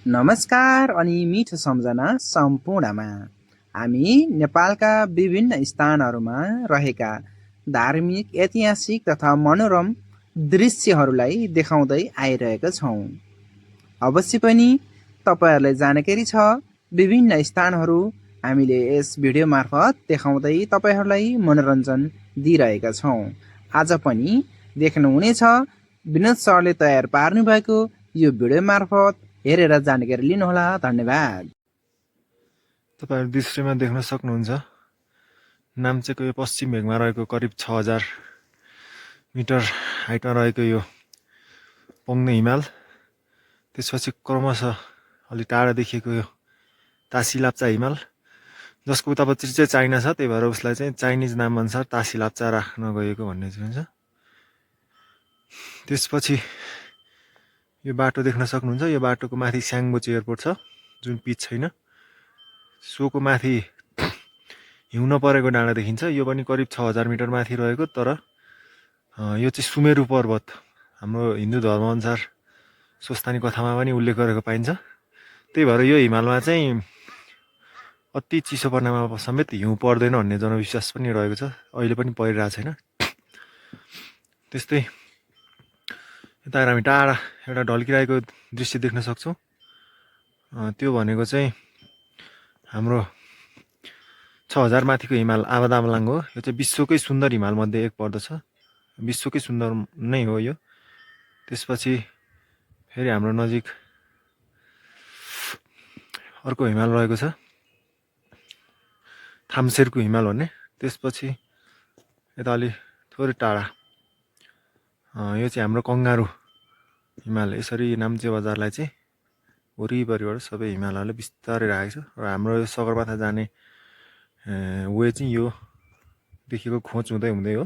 नमस्कार अनि मिठो सम्झना सम्पूर्णमा। हामी नेपालका विभिन्न स्थानहरूमा रहेका धार्मिक, ऐतिहासिक तथा मनोरम दृश्यहरूलाई देखाउँदै आइरहेका छौँ। अवश्य पनि तपाईँहरूलाई जानकारी छ, विभिन्न स्थानहरू हामीले यस भिडियो मार्फत देखाउँदै तपाईँहरूलाई मनोरञ्जन दिइरहेका छौँ। आज पनि देख्नुहुनेछ विनोद सरले तयार पार्नुभएको यो भिडियो मार्फत हेरेर जानकारी लिनुहोला। धन्यवाद। तपाईहरु दृश्यमा देख्न सक्नुहुन्छ नाम्चेको यो पश्चिम भेगमा रहेको करिब 6000 मिटर हाइटमा रहेको यो पङ्ने हिमाल, त्यसपछि क्रमशः अलि टाढा देखिएको यो तासिलाप्चा हिमाल, जसको उतापट्टि चाहिँ चाइना छ, त्यही भएर उसलाई चाहिँ चाइनिज नाम अनुसार तासिलाप्चा राख्न गएको भन्ने चाहिँ हुन्छ। त्यसपछि यो बाटो देख्न सक्नुहुन्छ, यो बाटोको माथि स्याङबोची एयरपोर्ट छ, जुन पिच छैन, सोको माथि हिउँ नपरेको डाँडा देखिन्छ। यो पनि करिब 6000 मिटर माथि रहेको, तर यो चाहिँ सुमेरु पर्वत हाम्रो हिन्दू धर्मअनुसार स्वस्तानी कथामा पनि उल्लेख गरेको पाइन्छ। त्यही भएर यो हिमालमा चाहिँ अति चिसो पर्नेमा समेत हिउँ पर्दैन भन्ने जनविश्वास पनि रहेको छ। अहिले पनि परिरहेको छैन। त्यस्तै यता हामी टाढा एउटा ढल्किरहेको दृश्य देख्न सक्छौँ। त्यो भनेको चाहिँ हाम्रो 6000 माथिको हिमाल आबादामलाङ हो। यो चाहिँ विश्वकै सुन्दर हिमाल मध्ये एक पर्दछ, विश्वकै सुन्दर नै हो यो। त्यसपछि फेरि हाम्रो नजिक अर्को हिमाल रहेको छ, थाम्सेरको हिमाल भन्ने। त्यसपछि यता अलि थोरै टाढा यो चाहिँ हाम्रो कङ्गारू हिमाल। यसरी नाम्चे बजारलाई चाहिँ वरिपरिबाट सबै हिमालहरूले बिस्तारै राखेको छ। र हाम्रो यो सगरमाथा जाने वे चाहिँ यो देखिएको खोज हुँदै हुँदै हो।